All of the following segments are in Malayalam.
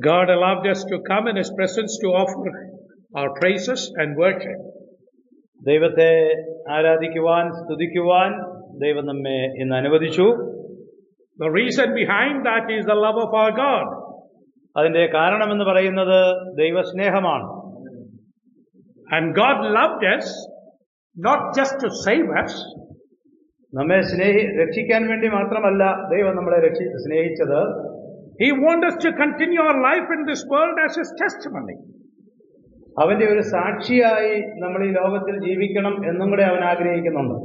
God allowed us to come in His presence to offer our praises and worship. ദൈവത്തെ ആരാധിക്കുവാൻ, സ്തുതിക്കുവാൻ ദൈവം നമ്മെ ഇന്ന് അനുവദിച്ചു. The reason behind that is the love of our God. അതിന്റെ കാരണമെന്ന് പറയുന്നത് ദൈവസ്നേഹമാണ്. And God loved us not just to save us. നമ്മെ രക്ഷിക്കാൻ വേണ്ടി മാത്രമല്ല ദൈവം നമ്മളെ സ്നേഹിച്ചത്. He wants us to continue our life in this world as His testimony. അവന്റെ ഒരു സാക്ഷിയായി നമ്മൾ ഈ ലോകത്തിൽ ജീവിക്കണം എന്നും കൂടെ അവൻ ആഗ്രഹിക്കുന്നുണ്ട്.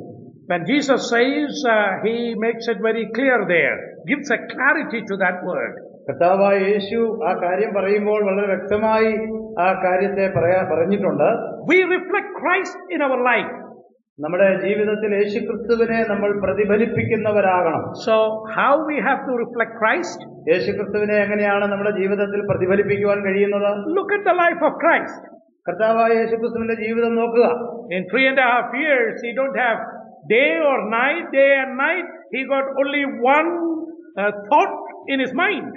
When Jesus says, He makes it very clear there, gives a clarity to that word. കർത്താവായ യേശു ആ കാര്യം പറയുമ്പോൾ വളരെ വ്യക്തമായി ആ കാര്യത്തെ പറഞ്ഞിട്ടുണ്ട്. We reflect Christ in our life. നമ്മുടെ ജീവിതത്തിൽ യേശുക്രിസ്തുവിനെ നമ്മൾ പ്രതിഫലിപ്പിക്കുന്നവരാകണം. So how we have to reflect Christ? യേശുക്രിസ്തുവിനെ എങ്ങനെയാണ് നമ്മുടെ ജീവിതത്തിൽ പ്രതിഫലിപ്പിക്കുവാൻ കഴിയുന്നത്? Look at the life of Christ. കർത്താവായ യേശുക്രിസ്തുവിന്റെ ജീവിതം നോക്കുക. In 3.5 years, He don't have day or night, day and night. He got only one thought in His mind.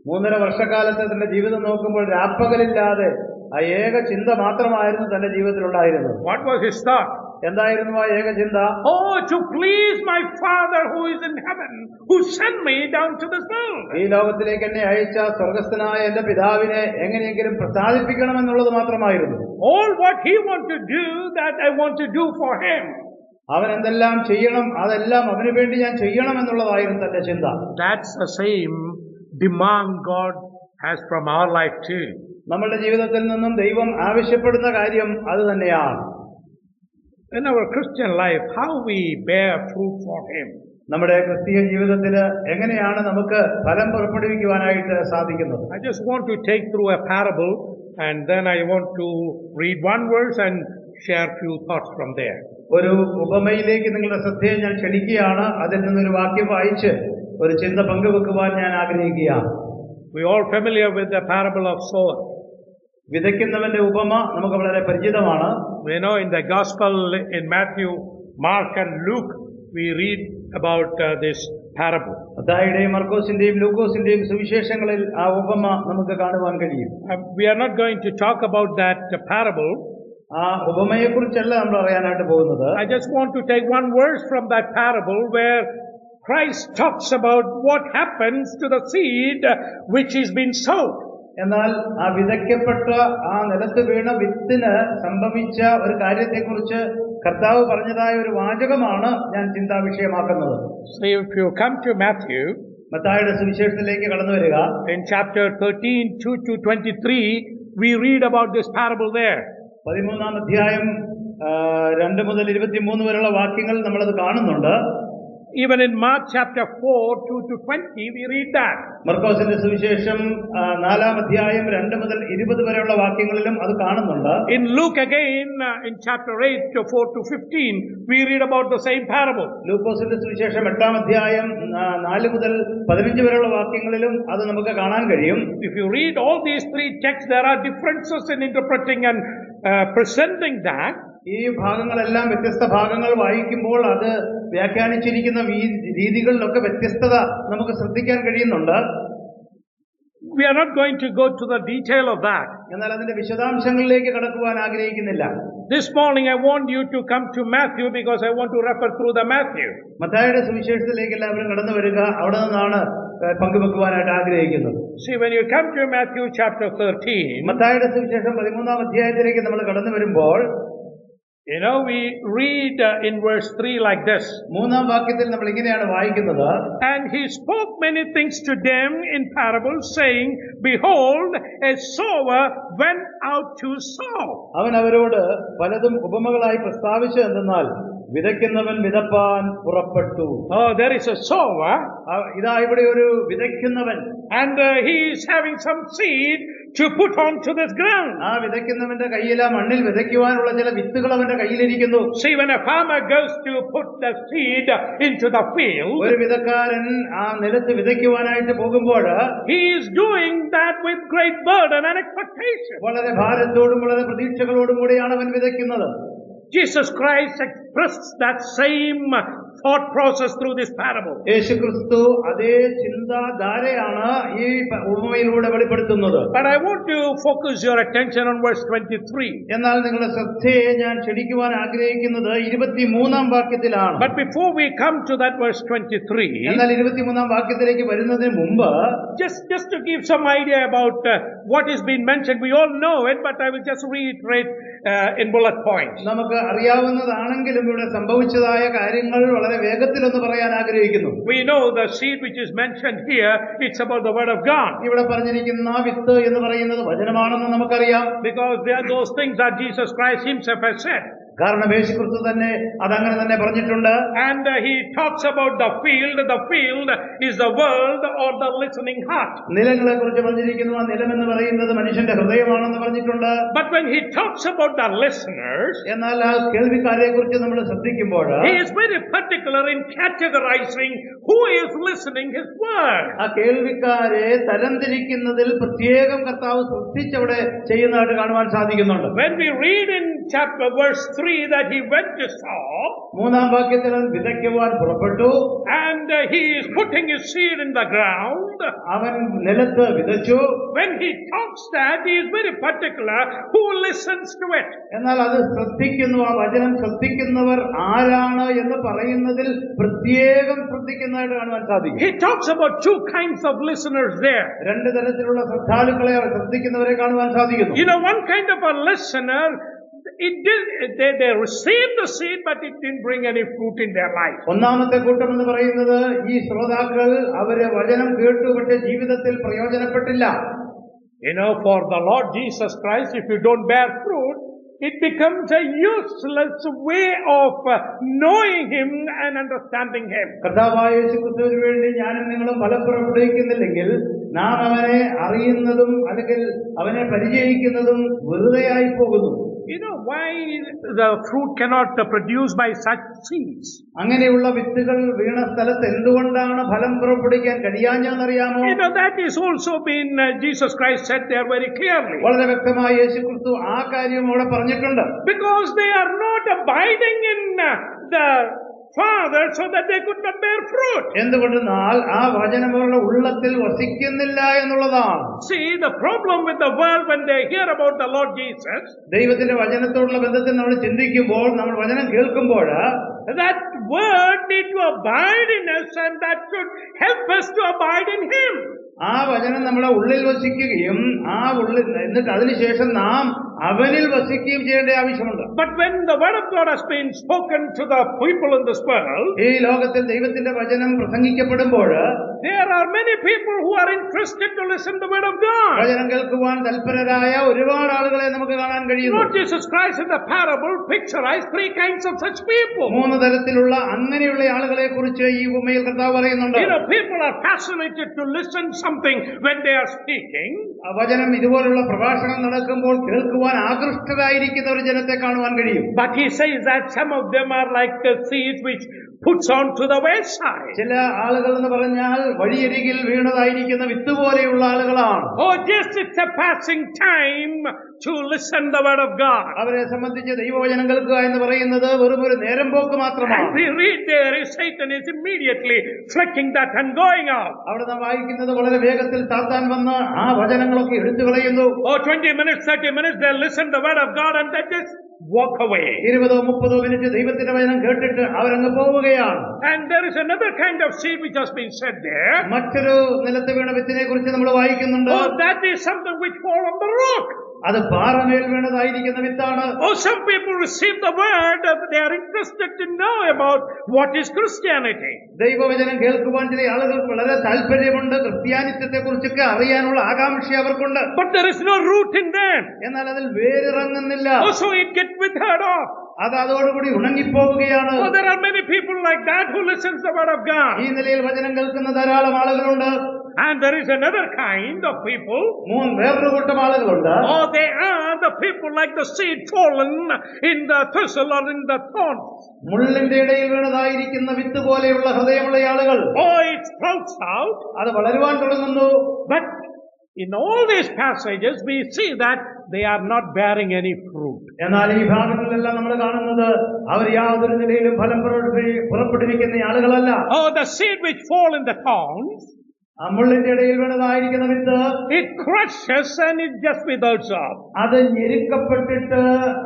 3.5 വർഷക്കാലത്തെ തന്റെ ജീവിതം നോക്കുമ്പോൾ രാപ്പകലില്ലാതെ ആ ഏക ചിന്ത മാത്രമായിരുന്നു തന്റെ ജീവിതത്തിൽ ഉണ്ടായിരുന്നത്. What was his thought? എന്തായിരുന്നു ആ ഏക ചിന്ത? Oh, to please my Father who is in heaven, who sent me down to this world. ഈ ലോകത്തിലേക്ക് എന്നെ അയച്ച സ്വർഗ്ഗസ്ഥനായ എന്റെ പിതാവിനെ എങ്ങനെയെങ്കിലും പ്രസാദിപ്പിക്കണമെന്നുള്ളത് മാത്രമായിരുന്നു. All what he want to do, that I want to do for him. അവൻ എന്തെല്ലാം ചെയ്യണം അതെല്ലാം അവന് വേണ്ടി ഞാൻ ചെയ്യണമെന്നുള്ളതായിരുന്നു തന്റെ ചിന്ത. That's the same demand God has from our life too. നമ്മളുടെ ജീവിതത്തിൽ നിന്നും ദൈവം ആവശ്യപ്പെടുന്ന കാര്യം അത് തന്നെയാണ്. In our Christian life, how we bear fruit for Him. നമ്മുടെ ക്രിസ്തീയ ജീവിതത്തിൽ എങ്ങനെയാണ് നമുക്ക് ഫലം പുറപ്പെടുവിക്കുവാനായിട്ട് സാധിക്കുന്നത്? I just want to take through a parable and then I want to read one verse and share few thoughts from there. ഒരു ഉപമയിലേക്ക് നിങ്ങളുടെ ശ്രദ്ധയെ ഞാൻ ക്ഷണിക്കുകയാണ്. അതിൽ നിന്നൊരു വാക്യം വായിച്ച് ഒരു ചിന്ത പങ്കുവെക്കുവാൻ ഞാൻ ആഗ്രഹിക്കുകയാണ്. We all familiar with the parable of sower. വിതയ്ക്കുന്നവന്റെ ഉപമ നമുക്ക് വളരെ പരിചിതമാണ്. We know in the gospel in Matthew, Mark and Luke we read about this parable. മത്തായിയുടെയും മർക്കോസിന്റെയും ലൂക്കോസിന്റെയും സുവിശേഷങ്ങളിൽ ആ ഉപമ നമുക്ക് കാണുവാൻ കഴിയും. We are not going to talk about that parable. ആ ഉപമയെക്കുറിച്ചല്ല നമ്മൾ അറിയാനായിട്ട് പോകുന്നത്. I just want to take one verse from that parable where Christ talks about what happens to the seed which is being sowed. എന്നാൽ ആ വിതയ്ക്കപ്പെട്ട ആ നിലത്ത് വീണ വിത്തിന് സംഭവിച്ച ഒരു കാര്യത്തെക്കുറിച്ച് കർത്താവ് പറഞ്ഞതായ ഒരു വാചകമാണ് ഞാൻ ചിന്താ വിഷയമാക്കുന്നത്. So if you come to Matthew, മത്തായിയുടെ സുവിശേഷത്തിലേക്ക് കടന്നു വരിക. In chapter 13, 2 to 23, we read about this parable there. 13-ാം അധ്യായം 2 മുതൽ 23 വരെയുള്ള വാക്യങ്ങൾ നമ്മളത് കാണുന്നുണ്ട്. Even in Mark chapter 4, 2 to 20, we read that. മർക്കോസിന്റെ സുവിശേഷം 4-ാം അധ്യായം 2 മുതൽ 20 വരെയുള്ള വാക്യങ്ങളിലും അത് കാണുന്നുണ്ട്. In Luke again, in chapter 8 to 4 to 15, we read about the same parable. ലൂക്കോസിന്റെ സുവിശേഷം 8-ാം അധ്യായം 4 മുതൽ 15 വരെയുള്ള വാക്യങ്ങളിലും അത് നമുക്ക് കാണാൻ കഴിയും. If you read all these three texts, there are differences in interpreting and presenting that. ഈ ഭാഗങ്ങളെല്ലാം വ്യത്യസ്ത ഭാഗങ്ങൾ വായിക്കുമ്പോൾ അത് വ്യാഖ്യാനിച്ചിരിക്കുന്ന രീതികളിലൊക്കെ വ്യത്യസ്തത നമുക്ക് ശ്രദ്ധിക്കാൻ കഴിയുന്നുണ്ട്. We are not going to go to the detail of that. എന്നാൽ അതിന്റെ വിശദാംശങ്ങളിലേക്ക് കടക്കുവാൻ ആഗ്രഹിക്കുന്നില്ല. This morning I want you to come to Matthew because I want to refer through the Matthew. മത്തായിയുടെ സുവിശേഷത്തിലേക്ക് എല്ലാവരും കടന്നു വരിക. അവിടെ നിന്നാണ് പങ്കുവെക്കുവാനായിട്ട് ആഗ്രഹിക്കുന്നത്. See, when you come to Matthew chapter 13, മത്തായിയുടെ സുവിശേഷം 13-ാം അധ്യായത്തിലേക്ക് നമ്മൾ കടന്നു വരുമ്പോൾ, you know, we read in verse 3 like this. 3-ാം വാക്യത്തിൽ നമ്മൾ ഇങ്ങനെയാണ് വായിക്കുന്നത്. And he spoke many things to them in parables, saying, Behold, a sower went out to sow. അവൻ അവരോട് പലതും ഉപമകളായി പ്രസ്താവിച്ചു എന്തെന്നാൽ, വിതയ്ക്കുന്നവൻ വിതപ്പാൻ പുറപ്പെട്ടു. Oh, there is a sower. ഇതാ ഇവിടെ ഒരു വിതയ്ക്കുന്നവൻ. And he is having some seed to put onto this ground. ആ വിതയ്ക്കുന്നവന്റെ കയ്യിൽ ആ മണ്ണിൽ വിതയ്ക്കുവാനുള്ള ചില വിത്തുകൾ അവന്റെ കയ്യിലിരിക്കുന്നു. See, when a farmer goes to put the seed into the field, ഒരു വിതക്കാരൻ ആ നിലത്ത് വിതയ്ക്കുവാനായിട്ട് പോകുമ്പോൾ, he is doing that with great burden and expectation. വളരെ ഭാരത്തോടും വളരെ പ്രതീക്ഷകളോടും കൂടിയാണ് അവൻ വിതയ്ക്കുന്നത്. Jesus Christ expressed that same thought process through this parable. യേശുക്രിസ്തു അതേ ചിന്താധാരയാണ് ഈ ഉപമയിലൂടെ വെളിപ്പെടുത്തുന്നത്. But I want to focus your attention on verse 23. എന്നാൽ നിങ്ങളുടെ ശ്രദ്ധയെ ഞാൻ ക്ഷണിക്കുവാൻ ആഗ്രഹിക്കുന്നത് 23-ാം വാക്യത്തിലാണ്. But before we come to that verse 23, എന്നാൽ 23-ാം വാക്യത്തിലേക്ക് വരുന്നതിന് മുമ്പ് just to give some idea about what is being mentioned, we all know it, but I will just reiterate in bullet points. നമുക്ക് അറിയാവുന്നതാണെങ്കിലും ഇവിടെ സംഭവിച്ചതായ കാര്യങ്ങൾ വളരെ വേഗത്തിലൊന്ന് പറയാൻ ആഗ്രഹിക്കുന്നു. We know the seed which is mentioned here, it's about the word of God. ഇവിടെ പറഞ്ഞിരിക്കുന്ന വിത്ത് എന്ന് പറയുന്നത് വചനമാണെന്ന് നമുക്കറിയാം. Because they are those things that Jesus Christ himself has said. കാരണം യേശുക്രിസ്തു തന്നെ അതങ്ങനെ തന്നെ പറഞ്ഞിട്ടുണ്ട്. And he talks about the field. The field is the world or the listening heart. നിലങ്ങളെ കുറിച്ച് പറഞ്ഞിരിക്കുന്നു. ആ നിലം എന്ന് പറയുന്നത് മനുഷ്യന്റെ ഹൃദയമാണെന്ന് പറഞ്ഞിട്ടുണ്ട്. But when he talks about the listeners, എന്നാൽ ആ കേൾവിക്കാരെ കുറിച്ച് നമ്മൾ ശ്രദ്ധിക്കുമ്പോൾ he is very particular in categorizing who is listening his word. ആ കേൾവിക്കാരെ തരംതിരിക്കുന്നതിൽ പ്രത്യേകം കർത്താവ് ശ്രദ്ധിച്ചവിടെ ചെയ്യുന്നതായിട്ട് കാണുവാൻ സാധിക്കുന്നുണ്ട്. When we read in chapter verse 3 that he went to sow, 3-ാം വാക്യത്തിൽ വിതയ്ക്കുവാൻ പുറപ്പെട്ടു. and he is putting his seed in the ground. അവൻ നിലത്ത് വിതച്ചു. When he talks that, he is very particular who listens to it. എന്നാൽ അത് ശ്രദ്ധിക്കുന്നു, ആ വചനം ശ്രദ്ധിക്കുന്നവർ ആരാണ് എന്ന് പറയുന്നതിൽ പ്രത്യേകം ശ്രദ്ധിക്കുന്നതായിട്ട് കാണുവാൻ സാധിക്കും. He talks about two kinds of listeners there. 2 തരത്തിലുള്ള ശ്രദ്ധാലുക്കളെ അവർ ശ്രദ്ധിക്കുന്നവരെ കാണുവാൻ സാധിക്കുന്നു. You know, one kind of a listener, they received the seed, but it didn't bring any fruit in their life. ഒന്നാമത്തെ കൂട്ടം എന്ന് പറയുന്നത് ഈ ശ്രോതാക്കൾ അവരെ വചനം കേട്ടു, പക്ഷേ ജീവിതത്തിൽ പ്രയോജനപ്പെട്ടില്ല. You know, for the Lord Jesus Christ, if you don't bear fruit, it becomes a useless way of knowing him and understanding him. കർത്താവായ യേശുക്രിസ്തുവിന് വേണ്ടി ഞാനും നിങ്ങളും ഫലം പുറപ്പെടുവിക്കുന്നില്ലെങ്കിൽ നാം അവനെ അറിയുന്നതും അല്ലെങ്കിൽ അവനെ പരിചയിക്കുന്നതും വെറുതെയായി പോകുന്നു. You know why the fruit cannot produce by such seeds? അങ്ങനെയുള്ള വിത്തുകൾ വീണ സ്ഥലത്ത് എന്തുകൊണ്ടാണ് ഫലം പുറപ്പെടുവിക്കാൻ കഴിയാഞ്ഞെന്നറിയാമോ? You know, that is also been Jesus Christ said there very clearly. വളരെ വ്യക്തമായി യേശുക്രിസ്തു ആ കാര്യം അവിടെ പറഞ്ഞിട്ടുണ്ട്. Because they are not abiding in the Father, so that they could not bear fruit. എന്തുകൊണ്ടെന്നാൽ ആ വചനം അവരുടെ ഉള്ളത്തിൽ വസിക്കുന്നില്ല എന്നുള്ളതാണ്. See, the problem with the world when they hear about the Lord Jesus, ദൈവത്തിന്റെ വചനത്തോടുള്ള ബന്ധത്തിൽ നമ്മൾ ചിന്തിക്കുമ്പോൾ, നമ്മൾ വചനം കേൾക്കുമ്പോൾ, that word need to abide in us, and that should help us to abide in Him. ആ വചനം നമ്മുടെ ഉള്ളിൽ വസിക്കുകയും എന്നിട്ട് അതിനുശേഷം നാം അവനിൽ വസിക്കുകയും ചെയ്യേണ്ട ആവശ്യമുണ്ട്. But when the word of God has been spoken to the people in this world, ഈ ലോകത്തിൽ ദൈവത്തിന്റെ വചനം പ്രസംഗിക്കപ്പെടുമ്പോൾ, there are many people who are interested to listen to the word of God. വചനം കേൾക്കുവാൻ തൽപരരായ ഒരുപാട് ആളുകളെ നമുക്ക് കാണാൻ കഴിയുന്നു. Lord Jesus Christ in the parable picturized 3 kinds of such people. 3 തരത്തിലുള്ള അങ്ങനെയുള്ള ആളുകളെ കുറിച്ച് ഈ ഉപമയിൽ കർത്താവ് പറയുന്നുണ്ട്. You know, people are fascinated to listen something when they are speaking. വചനം ഇതുപോലുള്ള പ്രഭാഷണം നടക്കുമ്പോൾ കേൾക്കുവാൻ ആകൃഷ്ടരായിരിക്കുന്ന ഒരു ജനത്തെ കാണുവാൻ കഴിയും. But he says that some of them are like the seeds which puts on to the wayside. ചില ആളുകൾ എന്ന് പറഞ്ഞാൽ വഴിയരികിൽ വീണതായിരിക്കുന്ന വിത്ത് പോലെയുള്ള ആളുകളാണ്. Oh, just it's a passing time to listen the word of God. അവരെ സംബന്ധിച്ച് ദൈവവചനം കേൾക്കുക എന്ന് പറയുന്നത് വെറും ഒരു നേരം പോക്ക് മാത്രമാണ്. And we read there, Satan is immediately flicking that and going out. അവിടെ നാം വായിക്കുന്നത് വളരെ വേഗത്തിൽ സാത്താൻ വന്ന് ആ വചനങ്ങളൊക്കെ എടുത്തു കളയുന്നു. Oh, 20 minutes, 30 minutes, they listen the word of God and they just walk away. 20-30 minute ദൈവത്തിന്റെ വചനം കേട്ടിട്ട് അവരങ്ങ് പോവുകയാണ്. And there is another kind of seed which has been said there. മറ്റൊരു നിലത്ത് വീണ വിത്തിനെ കുറിച്ച് നമ്മൾ വായിക്കുന്നുണ്ട്. Oh, that is something which fall on the rock. അത് പാറമേൽ വീണതായിരിക്കുന്ന വിത്താണ്. Oh, some people receive the word, they are interested to know about what is Christianity. ദൈവവചനം കേൾക്കുവാൻ ചില ആളുകൾക്ക് വളരെ താല്പര്യമുണ്ട്. ക്രിസ്ത്യാനിത്വത്തെ കുറിച്ചൊക്കെ അറിയാനുള്ള ആകാംക്ഷ അവർക്കുണ്ട്. But there is no root in them. എന്നാൽ അതിൽ വേരിറങ്ങുന്നില്ല. Oh, so it gets withered off. അത് അതോടുകൂടി ഉണങ്ങിപ്പോവുകയാണ്. Oh, there are many people like that who listens the word of God. ഈ നിലയിൽ വചനം കേൾക്കുന്ന ധാരാളം ആളുകളുണ്ട്. And there is another kind of people. വേറൊരു കൂട്ടം ആളുകളുണ്ട്. Oh, they are the people like the seed fallen in the thistle or in the thorn. മുള്ളിന്റെ ഇടയിൽ വീണതായിരിക്കുന്ന വിത്ത് പോലെയുള്ള ഹൃദയമുള്ള ആളുകൾ. Oh, it sprouts out. അത് വളരുവാൻ തുടങ്ങുന്നു. But in all these passages we see that they are not bearing any fruit. എന്നാൽ ഈ ഭാഗങ്ങളിലെല്ലാം നമ്മൾ കാണുന്നത് അവർ യാതൊരു നിലയിലും ഫലം പുറപ്പെടുവിക്കുന്ന ആളുകളല്ല. Oh, the seed which fall in the thorns, മുള്ളിന്റെ ഇടയിൽ വീണതായിരിക്കുന്ന വിത്ത്, it crushes and it just withers up. അത് ഞെരുക്കപ്പെട്ടിട്ട്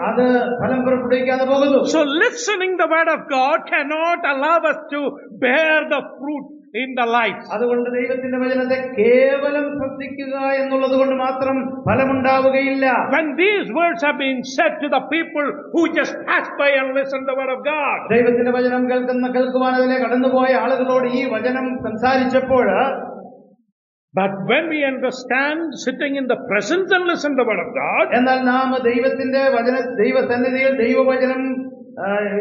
അത് ഫലം പുറപ്പെടുവിക്കാതെ പോകുന്നു. So listening the word of God cannot allow us to bear the fruit in the life. അതുകൊണ്ട് ദൈവത്തിന്റെ വചനത്തെ കേവലം ശ്രദ്ധിക്കുക എന്നുള്ളത് കൊണ്ട് മാത്രം ഫലമുണ്ടാവുകയില്ല. When these words have been said to the people who just pass by and listen to the word of God, ദൈവത്തിന്റെ വചനം കേൾക്കുവാൻ അതിലെ കടന്നുപോയ ആളുകളോട് ഈ വചനം സംസാരിച്ചപ്പോൾ, but when we understand sitting in the presence and listen to the word of God, എന്നാൽ നാം ദൈവത്തിന്റെ ദൈവസന്നിധിയിൽ ദൈവവചനം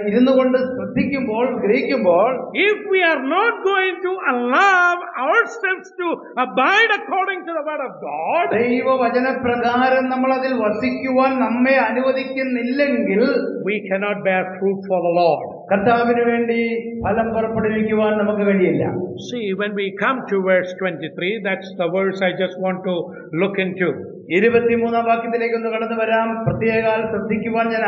ഇരുന്നു കൊണ്ട് ശ്രദ്ധിക്കുമ്പോൾ, ഗ്രഹിക്കുമ്പോൾ, if we are not going to allow ourselves to abide according to the word of God, ദൈവവചനപ്രകാരം നമ്മൾ അതിൽ വസിക്കുവാൻ നമ്മെ അനുവദിക്കുന്നില്ലെങ്കിൽ, we cannot bear fruit for the Lord. കർത്താവിന് വേണ്ടി ഫലം പുറപ്പെടുവിക്കുവാൻ നമുക്ക് കഴിയില്ല. See, when we come to verse 23, that's the verse I just want to look into. 23-ാം വാക്യത്തിലേക്ക് ഒന്ന് കടന്നു വരാം. പ്രത്യേകം ശ്രദ്ധിക്കുവാൻ ഞാൻ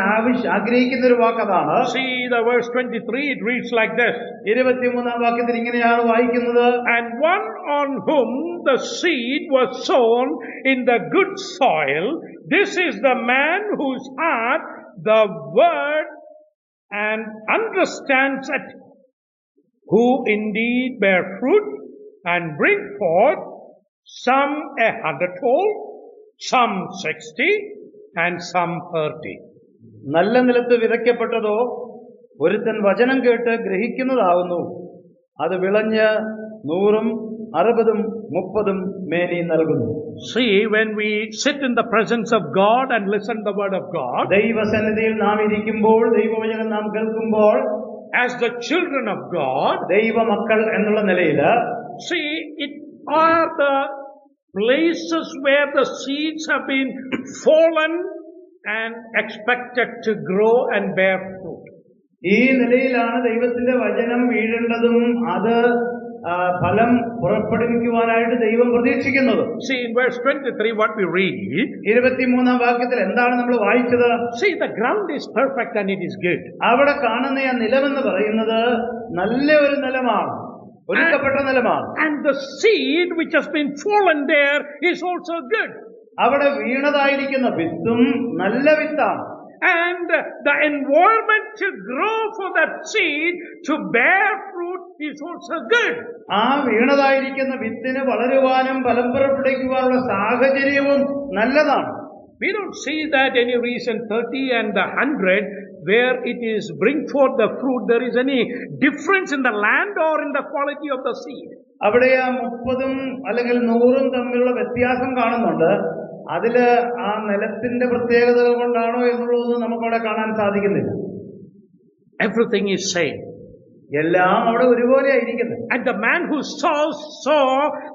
ആഗ്രഹിക്കുന്ന ഒരു വാക്കതാണ്. See the verse 23, it reads like this. 23-ാം വാക്യത്തിൽ ഇങ്ങനെയാണ് വായിക്കുന്നത്. And one on whom the seed was sown in the good soil, this is the man whose heart the word and understands it, who indeed bear fruit and bring forth some 100-fold, some 60, and some 30. നല്ല നിലത്ത് വിതയ്ക്കപ്പെട്ടതോ ഒരുത്തൻ വചനം കേട്ട് ഗ്രഹിക്കുന്നതാവുന്നു. അത് വിളഞ്ഞ് 100-ഉം 60-ഉം 30-ഉം മേനി നൽകുന്നു. See, when we sit in the presence of God and listen to the word of God, ദൈവസന്നിധിയിൽ നാം ഇരിക്കുമ്പോൾ, ദൈവവചനം നാം കേൾക്കുമ്പോൾ, as the children of God, ദൈവമക്കൾ എന്നുള്ള നിലയിൽ, see, it are the places where the seeds have been fallen and expected to grow and bear fruit. ഈ നിലയിലാണ് ദൈവത്തിന്റെ വചനം വീഴേണ്ടതും അത് ഫലം പുറപ്പെടുവിക്കുവാനായിട്ട് ദൈവം പ്രതീക്ഷിക്കുന്നത്. See, in verse 23 what we read, 23-ാം വാക്യത്തിൽ എന്താണ് നമ്മൾ വായിച്ചത്? see, the ground is perfect and it is good. അവിടെ കാണുന്ന ആ നിലമെന്ന് പറയുന്നത് നല്ല ഒരു നിലമാണ്, ഒരുക്കപ്പെട്ട നിലമാണ്. And the seed which has been fallen there is also good. അവിടെ വീണതായിരിക്കുന്ന വിത്തും നല്ല വിത്താണ്. And the environment to grow for that seed to bear fruit is also good. ആ വീണതായിരിക്കുന്ന വിത്തിന് വളരുവാനും ഫലം പുറപ്പെടുവിക്കുവാനുള്ള സാഹചര്യവും നല്ലതാണ്. We don't see that any reason 30 and the 100 where it is bring forth the fruit, there is any difference in the land or in the quality of the seed. അവിടെ ആ 30-ഉം അല്ലെങ്കിൽ 100-ഉം തമ്മിലുള്ള വ്യത്യാസം കാണുന്നുണ്ട്. അതില് ആ നിലത്തിന്റെ പ്രത്യേകതകൾ കൊണ്ടാണോ എന്നുള്ളതൊന്നും നമുക്കവിടെ കാണാൻ സാധിക്കുന്നില്ല. Everything is same. എല്ലാം അവിടെ ഒരുപോലെ ആയിരിക്കുന്നത്. And the man who saw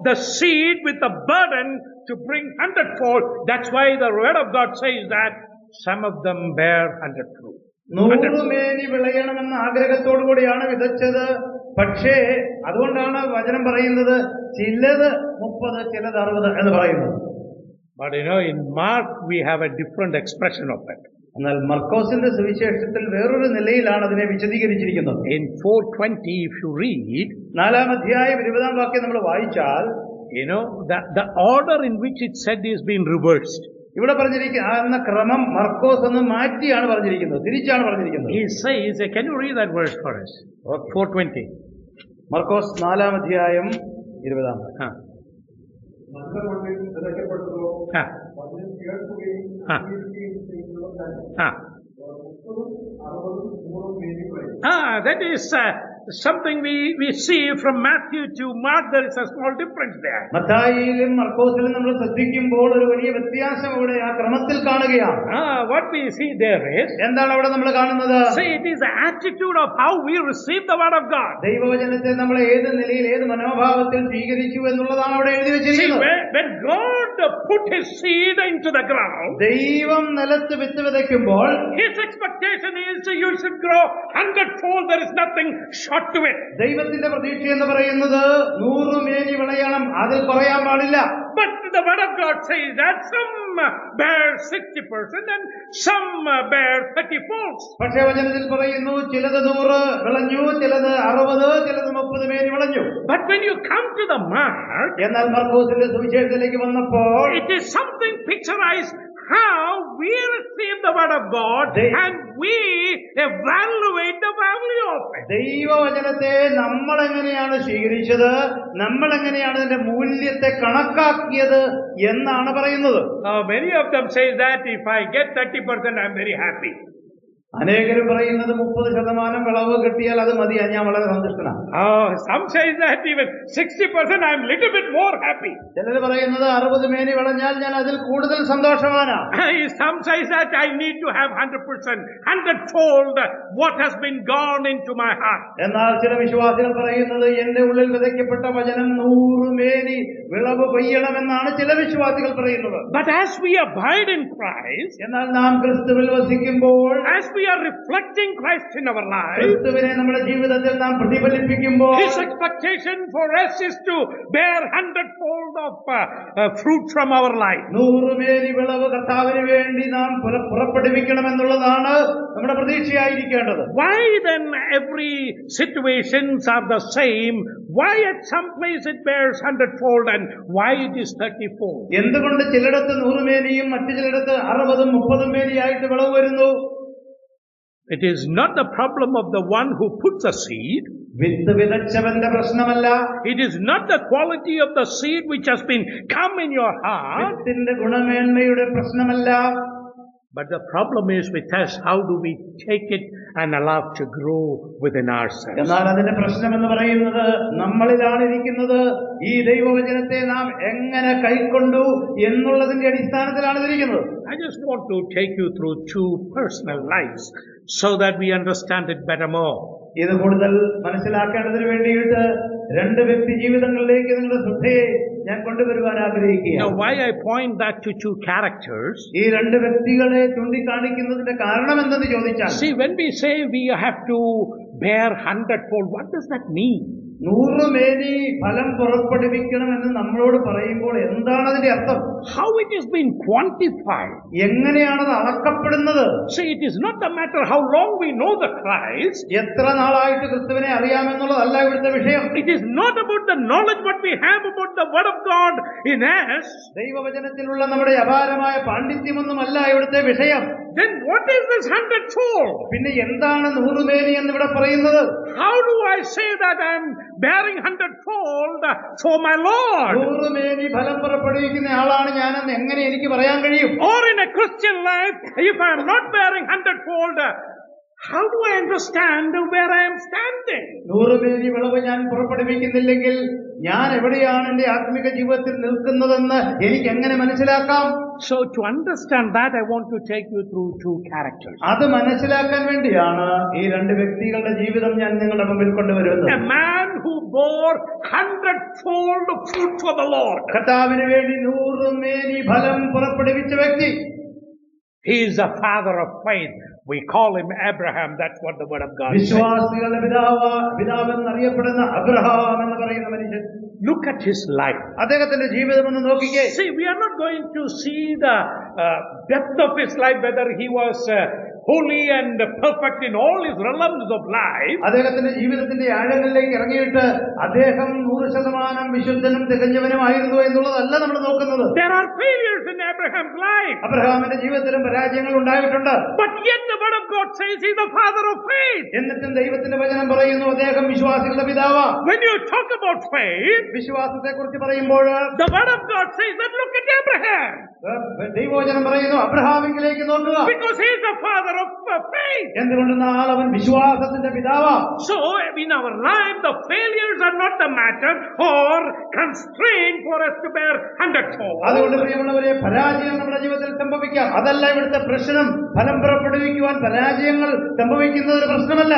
the seed with the burden to bring 100-fold, that's why the word of God says that some of them bear 100 fruit. 100 മേനി വിളയണമെന്ന ആഗ്രഹത്തോടു കൂടിയാണ് വിതച്ചത്. പക്ഷേ അതുകൊണ്ടാണ് വചനം പറയുന്നത് ചിലത് 30, ചിലത് 60 എന്ന് പറയുന്നത്. But in Mark we have a different expression of it. എന്നാൽ മർക്കോസിന്റെ സുവിശേഷത്തിൽ വേറൊരു നിലയിലാണ് അതിനെ വിശദീകരിച്ചിരിക്കുന്നത്. In 4:20 if you read, 4-ാം അധ്യായം 20-ാം വാക്യം നമ്മൾ വായിച്ചാൽ, the order in which it said is being reversed. ഇവിടെ പറഞ്ഞിരിക്കുന്ന ക്രമം മർക്കോസ് ഒന്ന് മാറ്റിയാണ് പറഞ്ഞിരിക്കുന്നത്, തിരിച്ചാണ് പറഞ്ഞിരിക്കുന്നത്. He says, can you read that verse for us? 4:20. മർക്കോസ് 4-ാം അധ്യായം 20-ാം വാക്യം. That is something we see from Matthew to Mark. There is a small difference there. മത്തായിയിലും മർക്കോസിലും നമ്മൾ ശ്രദ്ധിക്കുമ്പോൾ ഒരു വലിയ വ്യത്യാസം ഇവിടെ ആ ക്രമത്തിൽ കാണുകയാണ്. What we see there is, എന്താണ് അവിടെ നമ്മൾ കാണുന്നത്? See, it is the attitude of how we receive the word of God. ദൈവവചനത്തെ നമ്മൾ ഏത് നിലയിൽ, ഏത് മനോഭാവത്തിൽ സ്വീകരിച്ചു എന്നുള്ളതാണ് അവിടെ എഴുതി വെച്ചിരിക്കുന്നത്. When God put His seed into the ground, ദൈവം നിലത്ത് വിത്ത് വിതയ്ക്കുമ്പോൾ His expectation is you should grow 100-fold. There is nothing short short to it. ദൈവത്തിന്റെ പ്രതീക്ഷ എന്ന് പറയുന്നത് 100 മേനി വിളയണം, അതിൽ കുറയാൻ പാടില്ല. But the word of God says that some bear 60% and some bear 30-fold. പക്ഷേ വചനത്തിൽ പറയുന്നു ചിലത് 100 വിളഞ്ഞു, ചിലത് 60, ചിലത് 30 മേനി വിളഞ്ഞു. But when you come to the mark, എന്നാൽ മർക്കോസിന്റെ സുവിശേഷത്തിലേക്ക് വന്നപ്പോൾ it is something picturized how we receive the word of God and we evaluate the value of it. ദൈവവചനത്തെ നമ്മൾ എങ്ങനെയാണ് സ്വീകരിച്ചത്, നമ്മൾ എങ്ങനെയാണ് അതിന്റെ മൂല്യത്തെ കണക്കാക്കിയത് എന്നാണ് പറയുന്നത്. Many of them say that if I get 30%, I am very happy. അനേകരും പറയുന്നത് 30% വിളവ് കിട്ടിയാൽ അത് മതി, ഞാൻ വളരെ സന്തുഷ്ടനാണ്. Some say that even 60% I am little bit more happy. ചിലർ പറയുന്നത് 60 മേനി വിളഞ്ഞാൽ ഞാൻ അതിൽ കൂടുതൽ സന്തോഷവാനാ. Some say that I need to have 100%, 100-fold what has been gone into my heart. എന്നാൽ ചില വിശ്വാസികൾ പറയുന്നത് എന്റെ ഉള്ളിൽ വിതയ്ക്കപ്പെട്ട വചനം 100 മേനി വിളവ് കൊയ്യണമെന്നാണ് ചില വിശ്വാസികൾ പറയുന്നത്. But as we abide in Christ, എന്നാൽ നാം ക്രിസ്തുവിൽ വസിക്കുമ്പോൾ, as we are reflecting Christ in our lives, ക്രിസ്തുവിനെ നമ്മുടെ ജീവിതത്തിൽ നാം പ്രതിഫലിപ്പിക്കുമ്പോൾ, His expectation for us is to bear 100-fold of fruit from our life. 100 മേനി വിളവ് കർത്താവിന് വേണ്ടി നാം പുറപ്പെടുവിക്കണമെന്നുള്ളതാണ് നമ്മുടെ പ്രതീക്ഷയായിരിക്കേണ്ടത്. Why then every situations are the same? Why at some place it bears 100-fold and why it is 30-fold? എന്തുകൊണ്ട് ചിലയിടത്ത് 100 മേനിയും മറ്റു ചിലയിടത്ത് 60, 30 മേനിയായിട്ട് വിളവ് വരുന്നു? It is not the problem of the one who puts a seed. വിത്ത് വിതച്ചവന്റെ പ്രശ്നമല്ല. It is not the quality of the seed which has been come in your heart. വിത്തിന്റെ ഗുണമേന്മയുടെ പ്രശ്നമല്ല. But the problem is with us, how do we take it and allow it to grow within ourselves? എന്നാൽ അതിന്റെ പ്രശ്നം എന്ന് പറയുന്നത് നമ്മളിലാണ് ഇരിക്കുന്നത്. ഈ ദൈവവചനത്തെ നാം എങ്ങനെ കൈക്കൊണ്ടു എന്നുള്ളതിന്റെ അടിസ്ഥാനത്തിലാണ് ഇരിക്കുന്നത്. I just want to take you through 2 personal lives so that we understand it better more. ഇത് കൂടുതൽ മനസ്സിലാക്കേണ്ടതിന് വേണ്ടിയിട്ട് 2 വ്യക്തി ജീവിതങ്ങളിലേക്ക് നിങ്ങളുടെ ശ്രദ്ധയെ ഞാൻ കൊണ്ടുവരുവാൻ ആഗ്രഹിക്കുകയാണ്. Now why I point that to 2 characters? ഈ 2 വ്യക്തികളെ ചൂണ്ടിക്കാണിക്കുന്നതിന്റെ കാരണം എന്തെന്ന് ചോദിച്ചാൽ, See, when we say we have to bear 100-fold, what does that mean? 100 മേനി ഫലം പുറപ്പെടുവിക്കണമെന്ന് നമ്മളോട് പറയുമ്പോൾ എന്താണ് അതിന്റെ അർത്ഥം? How it is being quantified? എങ്ങനെയാണത് അളക്കപ്പെടുന്നത്? See, it is not the matter how long we know the Christ. എത്ര നാളായിട്ട് ക്രിസ്തുവിനെ അറിയാമെന്നുള്ളതല്ല ഇവിടുത്തെ വിഷയം. It is not about the knowledge what we have about the Word of God in us. ദൈവവചനത്തിലുള്ള നമ്മുടെ അപാരമായ പാണ്ഡിത്യമൊന്നുമല്ല ഇവിടുത്തെ വിഷയം. Then what is this 100-fold? പിന്നെ എന്താണ് 100 മേനി എന്നിവിടെ പറയുന്നത്? How do I say that I am bearing 100-fold for my Lord? 100 മേനി ഫലം പുറപ്പെടുവിക്കുന്ന ആളാണ് ഞാനെന്ന് എങ്ങനെ എനിക്ക് പറയാൻ കഴിയും? Or in a Christian life, if I am not bearing 100-fold, how do I understand where I am standing? 100 മേനി വിളവ് ഞാൻ പുറപ്പെടുവിക്കുന്നില്ലെങ്കിൽ ഞാൻ എവിടെയാണ് എന്റെ ആത്മിക ജീവിതത്തിൽ നിൽക്കുന്നതെന്ന് എനിക്ക് എങ്ങനെ മനസ്സിലാക്കാം? So to understand that, I want to take you through 2 characters. അത് മനസ്സിലാക്കാൻ വേണ്ടിയാണ് ഈ 2 വ്യക്തികളുടെ ജീവിതം ഞാൻ നിങ്ങളുടെ മുമ്പിൽ കൊണ്ടുവരുന്നത്. A man who bore 100-fold fruit for the Lord. കർത്താവിന് വേണ്ടി 100 മേനി ഫലം പുറപ്പെടുവിച്ച വ്യക്തി. He is a father of faith. We call him Abraham. That's what the word of God says. വിശ്വാസികളുടെ പിതാവെന്നറിയപ്പെടുന്ന അബ്രഹാം എന്ന് പറയുന്ന മനുഷ്യൻ. Look at his life. അദ്ദേഹത്തിന്റെ ജീവിതം ഒന്ന് നോക്കിക്കേ. See, we are not going to see the depth of his life, whether he was holy and perfect in all his realms of life. അദ്ദേഹത്തിന്റെ ജീവിതത്തിന്റെ ആഴങ്ങളിലേക്ക് ഇറങ്ങിയിട്ട് അദ്ദേഹം 100% വിശുദ്ധനും തികഞ്ഞവനുമായിരുന്നു എന്നുള്ളതല്ല നമ്മൾ നോക്കുന്നത്. There are failures in Abraham's life. അബ്രഹാമിന്റെ ജീവിതത്തിലും പരാജയങ്ങൾ ഉണ്ടായിട്ടുണ്ട്. But yet the word of God says he is the father of faith. എന്നിട്ടും ദൈവത്തിന്റെ വചനം പറയുന്നു അദ്ദേഹം വിശ്വാസികളുടെ പിതാവാ. When you talk about faith, വിശ്വാസത്തെ കുറിച്ച് പറയുമ്പോൾ the word of God says that look at Abraham. ദൈവവചനം പറയുന്നു അബ്രഹാമിലേക്ക് നോക്കുക. Because he is the father of faith. എന്തുകൊണ്ടെന്നാൽ അവൻ വിശ്വാസത്തിന്റെ പിതാവാ. So in our life the failures are not the matter or constraint for us to bear 100-fold. അതുകൊണ്ട് പ്രിയമുള്ളവരെ, പരാജയം നമ്മുടെ ജീവിതത്തിൽ സംഭവിക്കാം, അതല്ല ഇവിടുത്തെ പ്രശ്നം. ഫലം പുറപ്പെടുവിക്കുവാൻ പരാജയങ്ങൾ സംഭവിക്കുന്നത് ഒരു പ്രശ്നമല്ല.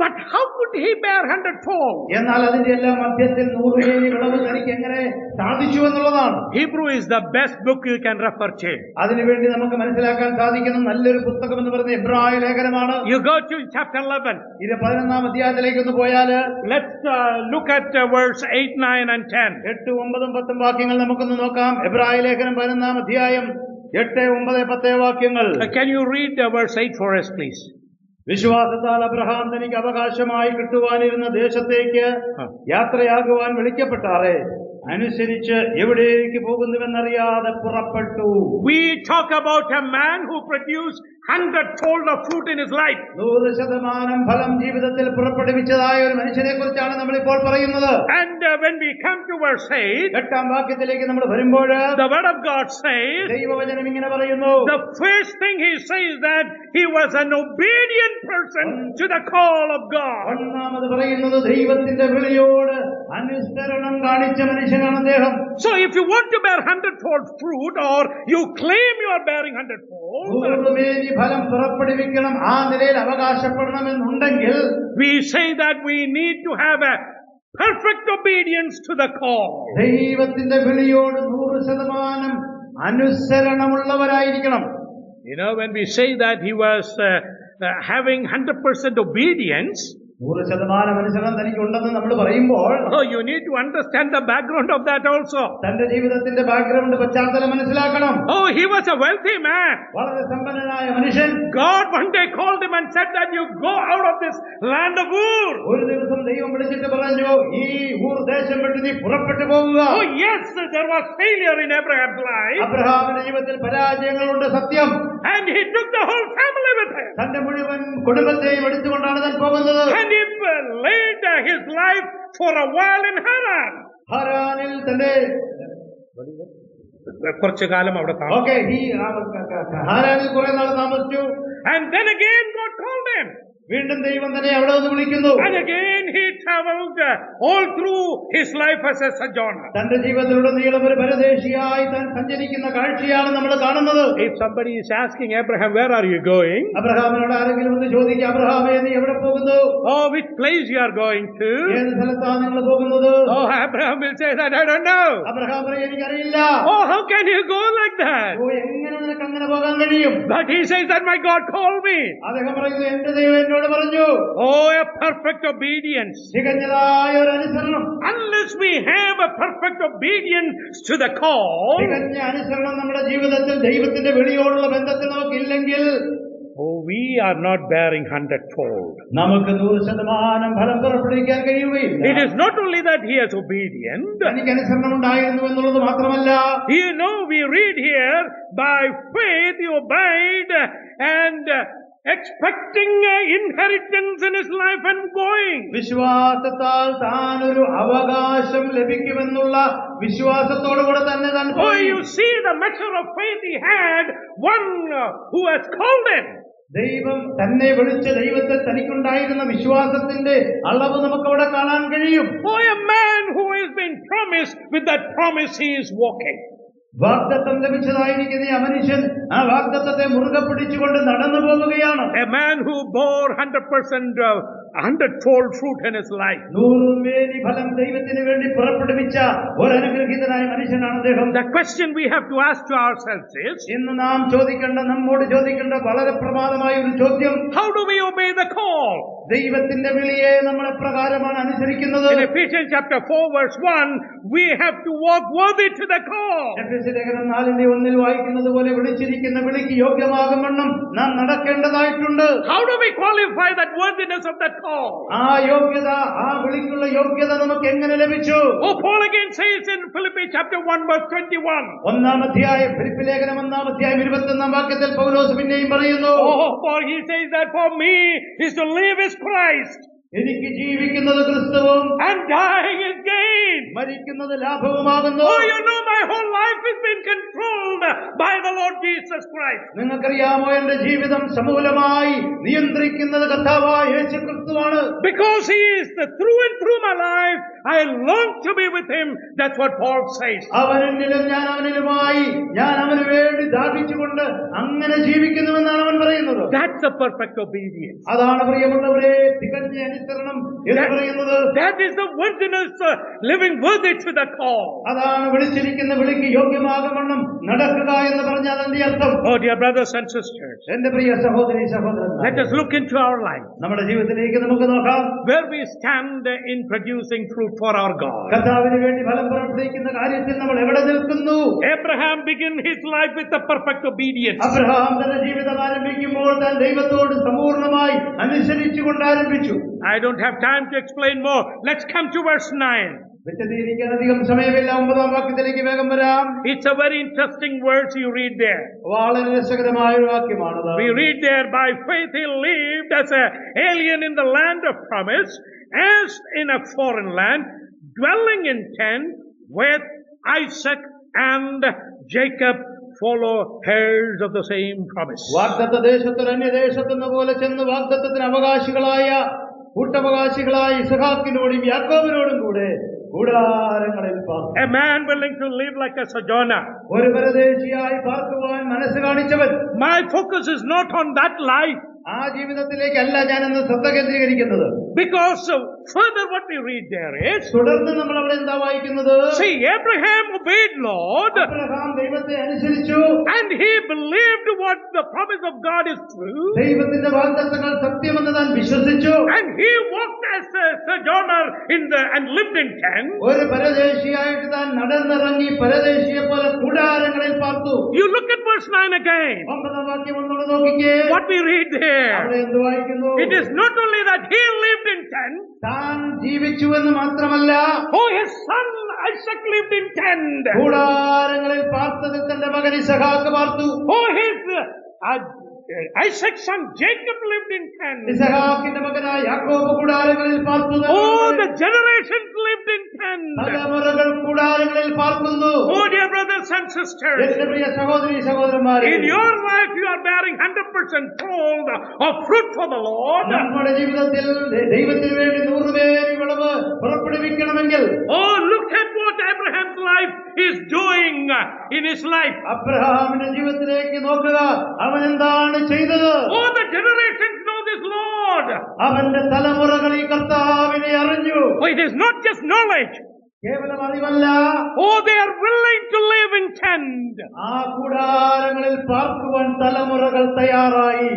But how could he bear 100-fold? എന്നാൽ അതിന്റെ എല്ലാം മധ്യത്തിൽ 100 മേനി വിളവ് തനിക്ക് എങ്ങനെ സാധിച്ചു എന്നുള്ളതാണ്. Hebrew is the best book you can refer to. അതിനുവേണ്ടി നമുക്ക് മനസ്സിലാക്കാൻ സാധിക്കുന്ന നല്ലൊരു പുസ്തകം എന്ന് പറയുന്നത് എബ്രായ ലേഖനമാണ്. You go to chapter 11. ഇത് 11-ാം അധ്യായത്തിലേക്ക് ഒന്ന് പോയാൽ let's look at verse 8, 9 and 10. 8, 9, 10 വാക്യങ്ങൾ നമുക്കൊന്ന് നോക്കാം. എബ്രായ ലേഖനം 11-ാം അധ്യായം 8, 9, 10 വാക്യങ്ങൾ. Can you read verse 8 for us, please? വിശ്വാസത്താൽ അബ്രഹാം തനിക്ക് അവകാശമായി കിട്ടുവാനിരുന്ന ദേശത്തേക്ക് യാത്രയാകുവാൻ വിളിക്കപ്പെട്ടാറേ അനുസരിച്ച് എവിടേക്ക് പോകുന്നുവെന്നറിയാതെ പുറപ്പെട്ടു. We talk about a man who produced 100-fold of fruit in his life. 100% ഫലം ജീവിതത്തിൽ പുറപ്പെടുവിച്ചതായ ഒരു മനുഷ്യനെ കുറിച്ചാണ് നമ്മൾ ഇപ്പോൾ പറയുന്നത്. And when we come to verse 8, 8-ാം വാക്യത്തിലേക്ക് നമ്മൾ വരുമ്പോൾ the word of God says, ദൈവവചനം ഇങ്ങനെ പറയുന്നു. the first thing he says that he was an obedient person to the call of God. ഒന്നാമത് പറയുന്നത് ദൈവത്തിന്റെ വിളിയോട് അനുസരണം കാണിച്ച മനുഷ്യനാണ് അദ്ദേഹം. So if you want to bear 100-fold fruit, or you claim you are bearing 100-fold, ഫലം പുറപ്പെടുവിക്കണം, ആ നിലയിൽ അവകാശപ്പെടണമെന്നുണ്ടെങ്കിൽ we say that we need to have a perfect obedience to the call. ദൈവത്തിന്റെ വിളിയോട് 100% അനുസരണമുള്ളവരായിരിക്കണം. You know, when we say that he was having 100% obedience, 100% അനുസരണം തനിക്കുണ്ടെന്ന് നമ്മൾ പറയുമ്പോൾ you need to understand the background of that also. തന്റെ ജീവിതത്തിന്റെ ബാക്ക്ഗ്രൗണ്ട് പശ്ചാത്തലം മനസ്സിലാക്കണം. He was a wealthy man. വളരെ സമ്പന്നനായ മനുഷ്യൻ. God one day called him and said that you go out of this land of Ur. ഒരു ദിവസം ദൈവം വിളിച്ചിട്ട് പറഞ്ഞു, ഈ ഊർ ദേശം വിട്ട് നീ പുറപ്പെട്ടു പോകുക. Yes, there was failure in Abraham's life. അബ്രഹാമിന്റെ ജീവിതത്തിൽ പരാജയങ്ങളുണ്ട്, സത്യം. And he took the whole family with him. തന്റെ മുഴുവൻ കുടുംബത്തെയും എടുത്തുകൊണ്ടാണ് താൻ പോകുന്നത്. And he laid his life for a while in Haran. ഹരാനിൽ തന്റെ കുറച്ചു കാലം അവിടെ ഹാരാനിൽ കുറെ നാൾ താമസിച്ചു. And then again God called him. വീണ്ടും ദൈവം തന്നെ അവിടെ നിന്ന് വിളിക്കുന്നു. And again he traveled all through his life as a sojourner. തന്റെ ജീവിതത്തിലുടനീളം ഒരു പരദേശിയായി താൻ സഞ്ചരിക്കുന്ന കാഴ്ചയാണ് നമ്മൾ കാണുന്നത്. If somebody is asking Abraham, where are you going? അബ്രഹാമിനോട് ആരെങ്കിലും ഒന്ന് ചോദിക്കുക, അബ്രഹാമേ നീ എവിടെ പോകുന്നു? Which place you are going to? ഏത് സ്ഥലത്താണ് നിങ്ങൾ പോകുന്നത്? Abraham will say that I don't know. Abraham പറയും, എനിക്കറിയില്ല. How can you go like that? എങ്ങനെ നിനക്ക് അങ്ങനെ പോകാൻ കഴിയും? But he says that my God called me. അദ്ദേഹം പറയുന്നു, എന്റെ ദൈവം എന്നോട് പറഞ്ഞു. A perfect obedience. തികഞ്ഞതായ ഒരു അനുസരണം. Unless we have a perfect obedience to the call, തികഞ്ഞ അനുസരണം നമ്മുടെ ജീവിതത്തിൽ ദൈവത്തിന്റെ വിളിയോടുള്ള ബന്ധത്തിൽ നമുക്കില്ലെങ്കിൽ we are not bearing 100-fold. നമുക്ക് 100% ഫലം പുറപ്പെടുവിക്കാൻ കഴിയുകയില്ല. It is not only that he is obedient. തനിക്ക് അനുസരണം ഉണ്ടായിരുന്നു എന്നുള്ളത് മാത്രമല്ല, we read here, by faith he obeyed and expecting inheritance in his life and going. വിശ്വാസത്താൽ താൻ ഒരു അവകാശം ലഭിക്കുമെന്നുള്ള വിശ്വാസത്തോടുകൂടെ തന്നെ താൻ പോയി. You see the measure of faith he had, one who has called him. ദൈവം തന്നെ വിളിച്ച ദൈവത്തിൽ തനിക്കുണ്ടായിരുന്ന വിശ്വാസത്തിന്റെ അളവ് നമുക്കവിടെ കാണാൻ കഴിയും. A man who has been promised, with that promise he is walking. വാഗ്ദത്തം ലഭിച്ചതായിരിക്കുന്ന ആ മനുഷ്യൻ ആ വാഗ്ദത്തത്തെ മുറുകെ പിടിച്ചുകൊണ്ട് നടന്നു പോവുകയാണ്. A man who bore 100% 100-fold fruit in his life. 100 മേനി ഫലം ദൈവത്തിന് വേണ്ടി പുറപ്പെടുവിച്ച ഒരു അനുഗ്രഹീതനായ മനുഷ്യനാണ് അദ്ദേഹം. The question we have to ask to ourselves is, ഇന്ന് നാം നമ്മോട് ചോദിക്കേണ്ട വളരെ പ്രമാദമായ ഒരു ചോദ്യം, how do we obey the call? ദൈവത്തിന്റെ വിളിയെ നമ്മൾ എപ്രകാരമാണ് അനുസരിക്കുന്നത്? In Ephesians chapter 4 verse 1, we have to walk worthy to the call. എഫെസ്യ ലേഖനം 4:1 വായിക്കുന്നത് പോലെ വിളിച്ചിരിക്കുന്ന വിളിക്ക് യോഗ്യമാകുമെന്നും നാം നടക്കേണ്ടതായിട്ടുണ്ട്. How do we qualify that worthiness of that call? ആ യോഗ്യത, ആ വിളിക്കുള്ള യോഗ്യത നമുക്ക് എങ്ങനെ ലഭിച്ചു? Paul again says in Philippians chapter 1 verse 21. 1-ാം അധ്യായം ഫിലിപ്പി ലേഖനം 1-ാം അധ്യായം 21-ാം വാക്യത്തിൽ പൗലോസ് പിന്നെയും പറയുന്നു, for he says that for me is to live is Christ. എനിക്ക് ജീവിക്കുന്നത് ക്രിസ്തുവും and dying is gain. മരിക്കുന്നത് ലാഭവുമാകുന്നു. My whole life has been controlled by the Lord Jesus Christ. നിങ്ങൾക്കറിയാമോ, എന്റെ ജീവിതം സമൂലമായി നിയന്ത്രിക്കുന്നത് കർത്താവായ യേശു ക്രിസ്തു ക്രിസ്തുവാണ്. Because he is the through and through my life, I long to be with him. That's what Paul says. അവൻ എന്നിലും ഞാൻ അവനിലുമായി ഞാൻ അവന് വേണ്ടി ദാഹിച്ചുകൊണ്ട് അങ്ങനെ ജീവിക്കുന്നുവെന്നാണ് അവൻ പറയുന്നത്. That's the perfect obedience. അതാണ് പ്രിയമുള്ളവരെ തികഞ്ഞ അനുസരണം എന്ന് പറയുന്നത്. That is the worthiness, living worthy to the call. അതാണ് വിളിച്ചിരിക്കുന്ന വിളിക്ക് യോഗ്യമാകവണ്ണം നടക്കുക എന്ന് പറഞ്ഞാൽ അതിന്റെ അർത്ഥം. Oh dear brothers and sisters, എന്റെ പ്രിയ സഹോദരി സഹോദരന്മാരെ, let us look into our life, നമ്മുടെ ജീവിതത്തിലേക്ക് നമുക്ക് നോക്കാം. where we stand in producing fruit for our God. കർത്താവിന് വേണ്ടി ഫലം പ്രവർത്തിക്കുന്ന കാര്യത്തിൽ നമ്മൾ എവിടെ നിൽക്കുന്നു? Abraham began his life with the perfect obedience. Abraham തന്റെ ജീവിതം ആരംഭിക്കുമ്പോൾ താൻ ദൈവത്തോട് സമ്പൂർണ്ണമായി അനുസരിച്ചുകൊണ്ട് ആരംഭിച്ചു. I don't have time to explain more. Let's come to verse 9. വിശദീകരിക്കാൻ അധികം സമയമില്ല. 9-ാം വാക്യത്തിലേക്ക് വേഗം വരാം. It's a very interesting verse you read there. വളരെ രസകരമായ ഒരു വാക്യമാണത്. We read there, by faith he lived as an alien in the land of promise, as in a foreign land, dwelling in tent with Isaac and Jacob, follow heirs of the same promise. വാഗ്ദത്ത ദേശത്തിൽ അന്യദേശത്തെന്ന പോലെ ചെന്ന് വാഗ്ദത്തത്തിന് അവകാശികളായ കൂട്ടവകാശികളായ ഇസഹാക്കിനോടും യാക്കോബിനോടും കൂടെ കൂടാരങ്ങളിൽ പാർത്തു. A man willing to live like a sojourner. ഒരു പരദേശിയായി പാർക്കുവാൻ മനസ്സ് കാണിച്ചവൻ. My focus is not on that life. ആ ജീവിതത്തിലേക്കല്ല ഞാനിന്ന് ശ്രദ്ധ കേന്ദ്രീകരിക്കുന്നത്. Because further what we read there is, തുടർന്ന് നമ്മൾ അവിടെ എന്താ വായിക്കുന്നത്? see, Abraham obeyed Lord, Abraham ദൈവത്തെ അനുസരിച്ചു, and he believed what the promise of God is true, ദൈവത്തിന്റെ വാഗ്ദത്തങ്ങൾ സത്യമെന്ന് താൻ വിശ്വസിച്ചു, and he walked as a sojourner and lived in tents. ഒരു പരദേശിയായിട്ട് താൻ നടന്നിറങ്ങി പരദേശിയെ പോലെ കൂടാരങ്ങളിൽ പാർത്തു. You look at verse 9 again. 9-ാം വാക്യം ഒന്നുകൂടെ നോക്കിക്കേ. What we read there, അവിടെ എന്ത് വായിക്കുന്നു? it is not only that he lived in tents, താൻ ജീവിച്ചു എന്ന് മാത്രമല്ല, oh, his son Isaac lived in tents, കൂടാരങ്ങളിൽ പാർത്തതിൽ തന്റെ മകൻ ഇസഹാക്ക് പാർത്തു. oh, his Isaac's son Jacob lived in tents, ഇസഹാക്കിന്റെ മകനായ യാക്കോബ് കൂടാരങ്ങളിൽ പാർത്തു. oh, the generations lived in tents. തലമുറകൾ കൂടാരങ്ങളിൽ പാർക്കുന്നു. Oh dear brothers and sisters, എന്റെ പ്രിയ സഹോദരി സഹോദരന്മാരെ, in your life you are bearing 100% fold of fruit for the Lord. നമ്മുടെ ജീവിതത്തിൽ ദൈവത്തിന് വേണ്ടി 100 പേരി വിളവ് പുറപ്പെടുവിക്കണമെങ്കിൽ, oh, look at what Abraham's life is doing in his life. അബ്രഹാമിന്റെ ജീവിതത്തിലേക്ക് നോക്കുക. അവൻ എന്താണ് ചെയ്തത്? Oh, the generations know this Lord. അവന്റെ തലമുറകൾ ഈ കർത്താവിനെ അറിഞ്ഞു. Oh, it is not just knowledge. കേവലം അറിവല്ല, oh, they are willing to live in tent. ആ കൂടാരങ്ങളിൽ പാർക്കുവാൻ തലമുറകൾ തയ്യാറായി.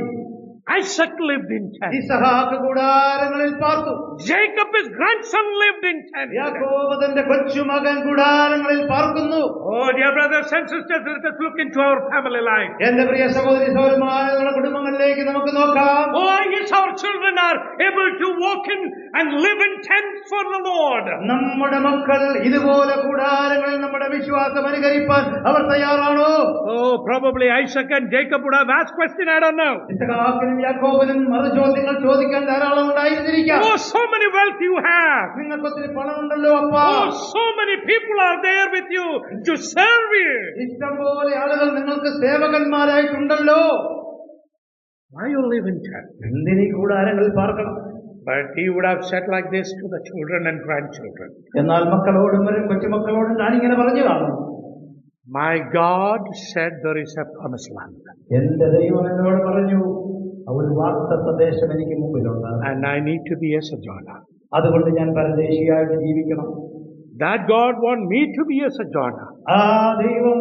Isaac lived in tent. ഇസഹാക്ക് കൂടാരങ്ങളിൽ പാർത്തു. Jacob, his grandson, lived in tent. യാക്കോബ് തന്റെ കൊച്ചുമകൻ കൂടാരങ്ങളിൽ പാർക്കുന്നു. Oh, dear brothers and sisters, let us look into our family life. എന്റെ പ്രിയ സഹോദരി സഹോദരന്മാരെ, നമ്മുടെ കുടുംബങ്ങളിലേക്ക് നമുക്ക് നോക്കാം. Oh, yes, our children are able to walk in and live in tents for the Lord. നമ്മുടെ മക്കൾ ഇതുപോലെ കൂടാരങ്ങളിൽ നമ്മുടെ വിശ്വാസം അനുകരിപ്പാൻ അവർ തയ്യാറാണോ? Oh, probably Isaac and Jacob would have asked question, I don't know. ഇസഹാക്കിനും യാക്കോബിനും മറുചോദ്യങ്ങൾ ചോദിക്കാൻ ധാരാളം ഉണ്ടായിരുന്നിരിക്കാം. Oh, so many wealth you have. നിങ്ങൾക്ക് ഒത്തിരി പണമുണ്ടല്ലോ അപ്പാ. Oh, so many people are there with you to serve you. ഇഷ്ടംപോലെ ആളുകൾ നിങ്ങൾക്ക് സേവകന്മാരായിട്ടുണ്ടല്ലോ. Why you live in tent? എന്തിനീ കൂടാരങ്ങളിൽ പാർക്കണം? But he would have said like this to the children and grandchildren. എന്നാൽ മക്കളോടും വരും കൊച്ചുമക്കളോടും ഞാനിങ്ങനെ പറഞ്ഞു കാണും. My God said there is a promised land. എന്റെ ദൈവം എന്നോട് പറഞ്ഞു, ഒരു വാഗ്ദത്ത ദേശം എനിക്ക് മുമ്പിലുണ്ട്. And I need to be a sojourner. അതുകൊണ്ട് ഞാൻ പരദേശിയായിട്ട് ജീവിക്കണം. That God want me to be a sojourner. ആ ദൈവം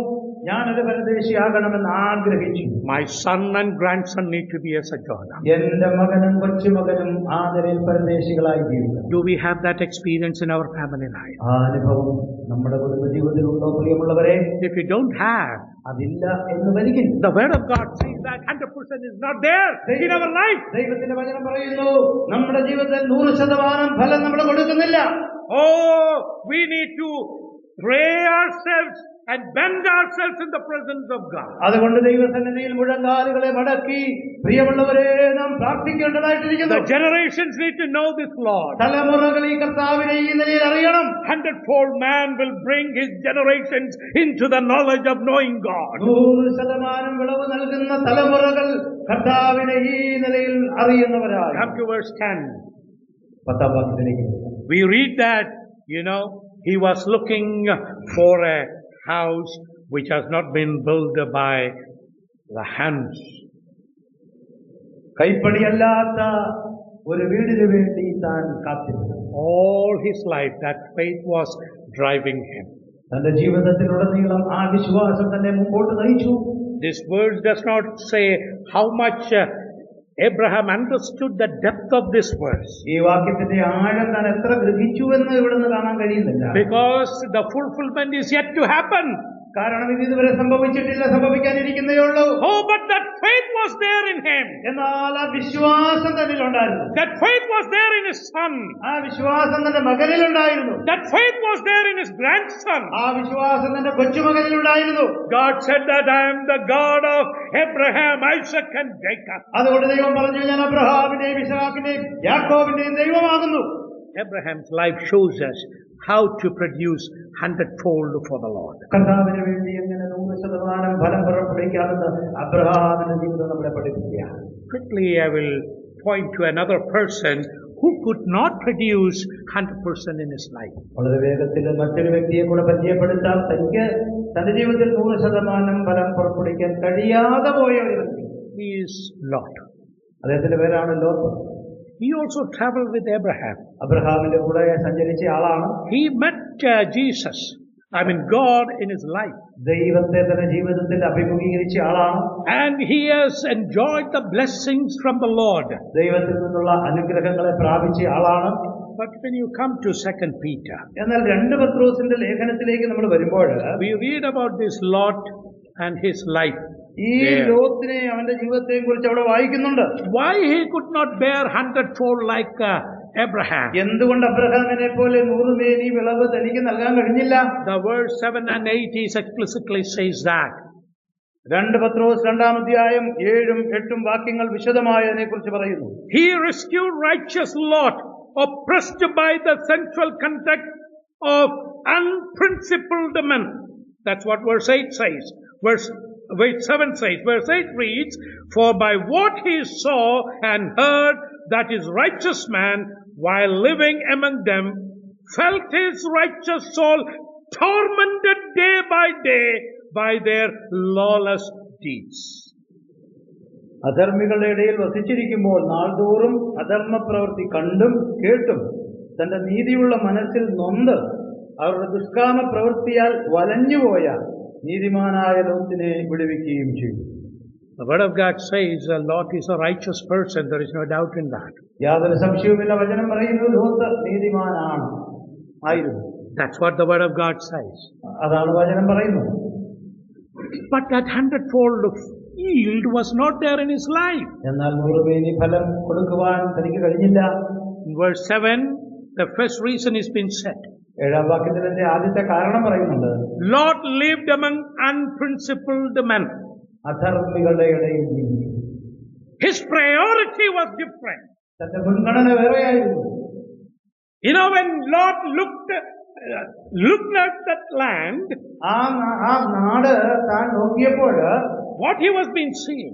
ഞാനൊരു പരദേശിയാകണമെന്ന് ആഗ്രഹിച്ചു. My son and grandson need to be a sojourner. എന്റെ മകനും കൊച്ചുമകനും ആ നിലയിൽ പരദേശികളായി ജീവിക്കണം. Do we have that experience in our family life? ആ അനുഭവം നമ്മുടെ കുടുംബ ജീവിതത്തിലുണ്ടോ പ്രിയമുള്ളവരെ? If you don't have, അതില്ല എന്ന് വരികിൽ the word of God says that 100% is not there in our life. ദൈവത്തിന്റെ വചനം പറയുന്നു, നമ്മുടെ ജീവിതത്തിൽ 100% ഫലം നമ്മൾ കൊടുക്കുന്നില്ല. Oh, we need to pray ourselves and bend ourselves in the presence of God. അതുകൊണ്ട് ദൈവസന്നിധിയിൽ മുഴങ്കാലുകളെ മടക്കി പ്രിയമുള്ളവരെ നാം പ്രാർത്ഥിക്കേണ്ടതായിട്ടിരിക്കുന്നു. The generations need to know this Lord. തലമുറകൾ ഈ കർത്താവിനെ ഈ നിലയിൽ അറിയണം. 100-fold man will bring his generations into the knowledge of knowing God. 100% വിളവ് നൽകുന്ന തലമുറകൾ കർത്താവിനെ ഈ നിലയിൽ അറിയുന്നവരായി. Come to verse 10. 10-ാം വാക്യത്തിലേക്ക് We read that, he was looking for a house which has not been built by the hands. കൈപ്പണിയല്ലാത്ത ഒരു വീടിന് വേണ്ടി താൻ കാത്തിരുന്നു. All his life, that faith was driving him. തന്റെ ജീവിതത്തിലുടനീളം ആ വിശ്വാസം തന്നെ മുമ്പോട്ട് നയിച്ചു. This verse does not say how much Abraham understood the depth of this verse. ഈ വാക്യത്തിന്റെ ആഴം താൻ എത്ര ഗ്രഹിച്ചുവെന്ന് ഇവിടെ നിന്ന് കാണാൻ കഴിയുന്നില്ല. Because the fulfillment is yet to happen. കാരണം ഇത് ഇതുവരെ സംഭവിച്ചിട്ടില്ല, സംഭവിക്കാനിരിക്കുന്നേയുള്ളൂ. Oh, but that faith was there in him. എന്നാൽ ആ വിശ്വാസം തന്നിലുണ്ടായിരുന്നു. That faith was there in his son. ആ വിശ്വാസം തന്റെ മകനിലുണ്ടായിരുന്നു. That faith was there in his grandson. ആ വിശ്വാസം തന്റെ കൊച്ചുമകനിലുണ്ടായിരുന്നു. God said that I am the God of Abraham, Isaac and Jacob. അതുകൊണ്ട് ദൈവം പറഞ്ഞു, ഞാൻ അബ്രഹാമിന്റെയും ഇസ്ഹാക്കിന്റെയും യാക്കോബിന്റെയും ദൈവമാകുന്നു. Abraham's life shows us how to produce 100-fold for the Lord. കർത്താവിന് വേണ്ടി എങ്ങനെ 100% ഫലം പുറപ്പെടുവിക്കാമെന്ന് അബ്രഹാമിന്റെ ജീവിതം നമ്മളെ പഠിപ്പിക്കുകയാണ്. Quickly I will point to another person who could not produce 100% in his life. വളരെ വേഗത്തിൽ മറ്റൊരു വ്യക്തിയെ കൂടെ പരിചയപ്പെടുത്താൻ തനിക്ക് തന്റെ ജീവിതത്തിൽ 100% ഫലം പുറപ്പെടുവിക്കാൻ കഴിയാതെ പോയ ഒരു വ്യക്തി. He is Lot. അദ്ദേഹത്തിന്റെ പേരാണ് Lot. He also traveled with Abraham. അബ്രഹാമിന്റെ കൂടെ സഞ്ചരിച്ച ആളാണ്. He met Jesus, God in his life. ദൈവത്തെ തന്റെ ജീവിതത്തിൽ അഭിമുഖീകരിച്ച ആളാണ്. And he has enjoyed the blessings from the Lord. ദൈവത്തിൽ നിന്നുള്ള അനുഗ്രഹങ്ങളെ പ്രാപിച്ച ആളാണ്. But when you come to 2 Peter, എന്നാൽ 2 പത്രോസിന്റെ ലേഖനത്തിലേക്ക് നമ്മൾ വരുമ്പോൾ we read about this Lot and his life. ഈ ലോത്തിനെ അവന്റെ ജീവിതത്തെയും കുറിച്ച് അവിടെ വായിക്കുന്നുണ്ട്. Why he could not bear 100-fold like Abraham? എന്തുകൊണ്ട് അബ്രഹാമിനെ പോലെ 100 മേനി വിളവ് തനിക്ക് നൽകാൻ കഴിഞ്ഞില്ല? The verse 7 and 8 is explicitly says that. 2 പത്രോസ് 2-ാം അധ്യായം 7-ഉം 8-ഉം വാക്യങ്ങൾ വിശദമായി അതിനെക്കുറിച്ച് പറയുന്നു. He rescued righteous Lot, oppressed by the sensual conduct of unprincipled men. That's what verse 8 says. Verse 7 says, verse 8 reads, for by what he saw and heard that his righteous man, while living among them, felt his righteous soul tormented day by their lawless deeds. അധർമ്മികളുടെ ഇടയിൽ വസിച്ചിരിക്കുമ്പോൾ നാൾതോറും അധർമ്മ പ്രവൃത്തി കണ്ടും കേട്ടും തന്റെ നീതിയുള്ള മനസ്സിൽ നൊന്ത് അവരുടെ ദുഷ്കാമ പ്രവൃത്തിയാൽ വലഞ്ഞുപോയ നീതിമാനായ ലോത്തിനെ വിടുവിക്കുകയും ചെയ്തു. The word of God says Lot is a righteous person. There is no doubt in that. യാതൊരു സംശയവുമില്ല, വചനം പറയുന്നു ലോത്ത് നീതിമാനാണ് ആയിരുന്നു. That's what the word of God says. അതാണ് വചനം പറയുന്നത്. But that 100-fold yield was not there in his life. എന്നാൽ 100 മേനി ഫലം കൊടുക്കുവാൻ തനിക്ക് കഴിഞ്ഞില്ല. In verse 7, the first reason has been said. 7-ാം വാക്യത്തിന്റെ ആദ്യത്തെ കാരണം പറയുന്നുണ്ട്. Lot lived among unprincipled men. അധർമ്മികളുടെ ഇടയിൽ ജീവിച്ചു. His priority was different. തന്റെ മുൻഗണന വേറെയായിരുന്നു. When Lot looked at that land, ആ നാട് താൻ നോക്കിയപ്പോൾ what he was being seeing,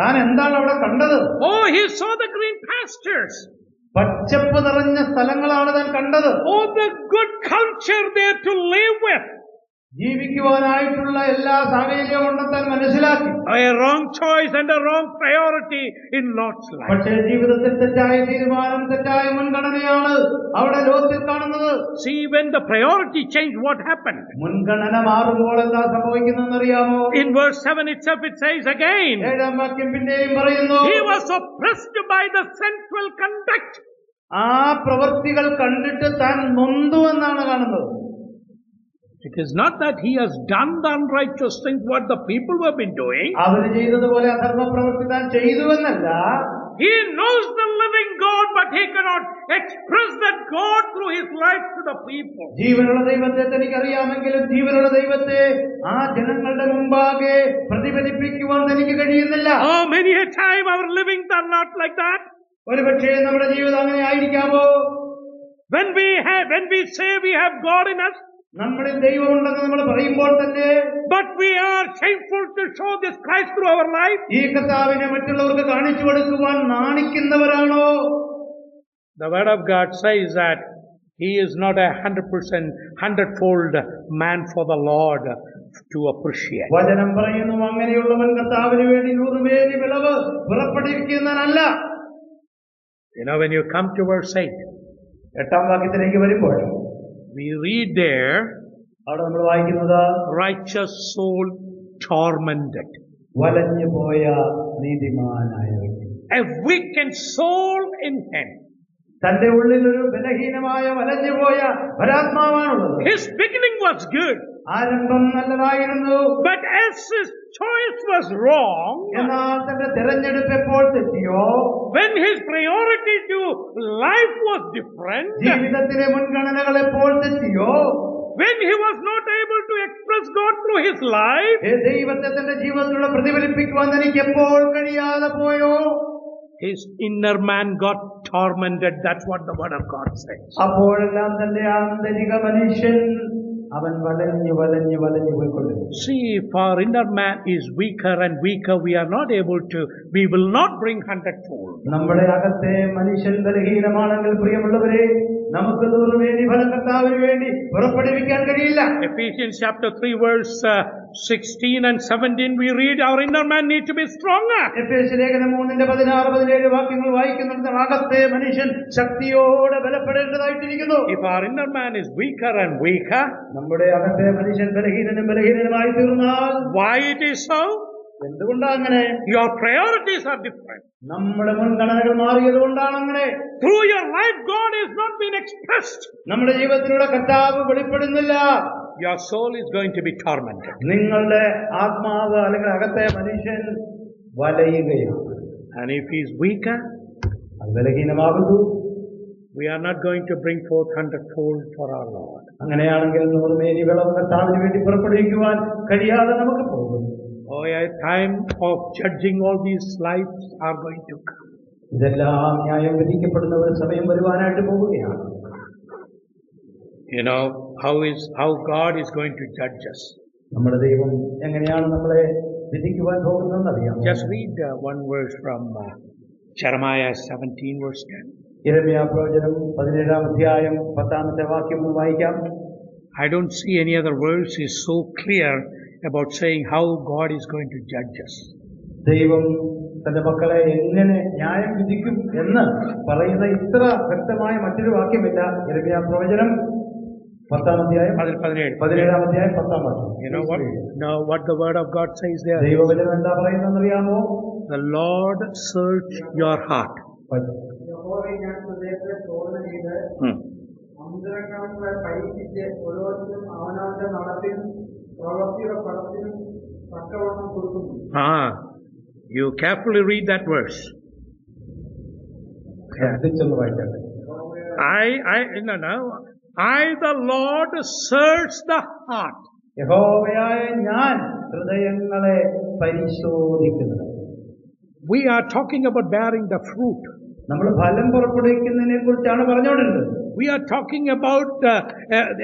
താൻ എന്താണ് അവിടെ കണ്ടത്? Oh, he saw the green pastures. പച്ചപ്പ് നിറഞ്ഞ സ്ഥലങ്ങളാണ് താൻ കണ്ടത്. Oh, the good culture there to live with. ജീവിക്കുവാനായിട്ടുള്ള എല്ലാ സാഹചര്യവും താൻ മനസ്സിലാക്കി. A wrong choice and a wrong priority in Lot's life. പക്ഷേ ജീവിതത്തിൽ തെറ്റായ തീരുമാനം, തെറ്റായ മുൻഗണനയാണ് അവിടെ ലോത്തിൽ കാണുന്നത്. See, when the priority changed, what happened? മുൻഗണന മാറുമ്പോൾ എന്താ സംഭവിക്കുന്നതെന്ന് അറിയാമോ? In verse 7 itself it says again, 7-ാം വാക്യം പിന്നെയും പറയുന്നു, he was oppressed by the sensual conduct. ആ പ്രവൃത്തികൾ കണ്ടിട്ട് താൻ നൊന്തു എന്നാണ് കാണുന്നത്. It is not that he has done the unrighteous things what the people have been doing. അവര് ചെയ്തതുപോലെ അധർമ്മ പ്രവൃത്തി താൻ ചെയ്തുവെന്നല്ല. He knows the living God, but he cannot express that God through his life to the people. ജീവനുള്ള ദൈവത്തെ തനിക്കറിയാമെങ്കിലും ജീവനുള്ള ദൈവത്തെ ആ ജനങ്ങളുടെ മുമ്പാകെ പ്രതിഫലിപ്പിക്കുവാൻ തനിക്ക് കഴിയുന്നില്ല. Oh, many a time our livings are not like that. ഒരുപക്ഷേ നമ്മുടെ ജീവിതം അങ്ങനെ ആയിരിക്കാമോ? When we say we have God in us, നമ്മളിൽ ദൈവമുണ്ടെന്ന് നമ്മൾ പറയുമ്പോൾ തന്നെ, but we are shameful to show this Christ through our life. ഈ കർത്താവിനെ മറ്റുള്ളവർക്ക് കാണിച്ചു കൊടുക്കുവാൻ നാണിക്കുന്നവരാണോ? The word of God says that he is not a 100%, 100-fold man for the Lord to appreciate. വചനം പറയുന്നു, അങ്ങനെയുള്ളവൻ കർത്താവിന് വേണ്ടി 100 മേനി വിളവ് പുറപ്പെട്ടിരിക്കുന്നവനല്ല. When you come to verse 8, 8-ാം വാക്യത്തിലേക്ക് വരുമ്പോൾ we read there, അവിടെ നമ്മൾ വായിക്കുന്നത്, righteous soul tormented. വലഞ്ഞു പോയ നീതിമാനായ വ്യക്തി. A weakened soul in him. തന്റെ ഉള്ളിൽ ഒരു ബലഹീനമായ വലഞ്ഞുപോയ പരാത്മാവാണുള്ളത്. His beginning was good. ആരംഭം നല്ലതായിരുന്നു. But as his choice was wrong, എന്നാൽ തന്റെ തെരഞ്ഞെടുപ്പ് എപ്പോൾ തെറ്റിയോ, when his priority to life was different, ജീവിതത്തിലെ മുൻഗണനകൾ എപ്പോൾ തെറ്റിയോ, when he was not able to express God through his life, ദൈവത്തെ തന്റെ ജീവിതത്തിലൂടെ പ്രതിഫലിപ്പിക്കുവാൻ തനിക്ക് എപ്പോൾ കഴിയാതെ പോയോ, his inner man got tormented. That's what the word of God says. അപ്പോഴെല്ലാം തന്റെ ആന്തരിക മനുഷ്യൻ അവൻ വലഞ്ഞു പോയിക്കൊണ്ടിരുന്നു. See, if our inner man is weaker and weaker, we will not bring 100-fold. നമ്മുടെ അകത്തെ മനുഷ്യൻ ബലഹീനമാണെങ്കിൽ, പ്രിയമുള്ളവരെ, നമുക്ക് 100 മേനി ഫലം കർത്താവിന് വേണ്ടി പുറപ്പെടുവിക്കാൻ കഴിയില്ല. Ephesians chapter 3 verse 16 and 17 we read our inner man need to be stronger. എഫേസ്യ ലേഖനം 3:16-17 വാക്യങ്ങൾ വായിക്കുന്നുണ്ട്. അകത്തെ മനുഷ്യൻ ശക്തിയോടെ ബലപ്പെടേണ്ടതായിട്ടിരിക്കുന്നു. If our inner man is weaker and weaker, നമ്മുടെ അകത്തെ മനുഷ്യൻ ബലഹീനമായി തീർന്നാൽ, why it is so? എന്തുകൊണ്ടാണ് അങ്ങനെ? Your priorities are different. നമ്മുടെ മുൻഗണനകൾ മാറിയത് കൊണ്ടാണ് അങ്ങനെ. Through your life God is not being expressed. നമ്മുടെ ജീവിതത്തിലൂടെ കർത്താവ് വെളിപ്പെടുന്നില്ല. Your soul is going to be tormented. നിങ്ങളുടെ ആത്മാവ് അല്ലെങ്കിൽ അകത്തെ മനുഷ്യൻ വലയുകയാണ്. And if he is weaker, ബലഹീനമാകുന്നു, we are not going to bring forth 100-fold for our Lord. അങ്ങനെയാണെങ്കിൽ 100 മേനി വിളവ് കർത്താവിന് വേണ്ടി പുറപ്പെടുവിക്കുവാൻ കഴിയാതെ നമുക്ക് പോകും. Oh, a time of judging all these lives are going to come. ഇതെല്ലാം ന്യായം വിധിക്കപ്പെടുന്ന ഒരു സമയം വരുവാനായിട്ട് പോവുകയാണ്. How God is going to judge us. നമ്മുടെ ദൈവം എങ്ങനെയാണ് നമ്മളെ വിധിക്കുവാൻ പോകുന്നതെന്ന് അറിയാം. Just read one verse from Jeremiah 17 verse 10. യിരെമ്യാ പ്രവചനം 17-ാം അധ്യായം 10-ാമത്തെ വാക്യം വായിക്കാം. I don't see any other verse is so clear about saying how God is going to judge us. ദൈവം തന്റെ മക്കളെ എങ്ങനെ ന്യായം വിധിക്കും എന്ന് പറയുന്ന ഇത്ര വ്യക്തമായ മറ്റൊരു വാക്യമില്ല. യിരെമ്യാ പ്രവചനം 10-ാം അധ്യായം 17-ാം അധ്യായം 10-ാം വാക്യം. What the word of God says there? ദൈവവചനം എന്താ പറയുന്നതെന്ന് അറിയാമോ? The Lord search your heart. You carefully read that verse. I the Lord search the heart. യഹോവയായ ഞാൻ ഹൃദയങ്ങളെ പരിശോധിക്കുന്നു. We are talking about bearing the fruit. നമ്മൾ ഫലം പുറപ്പെടുവിക്കുന്നതിനെ കുറിച്ചാണ് പറഞ്ഞുകൊണ്ടിരുന്നത്. We are talking about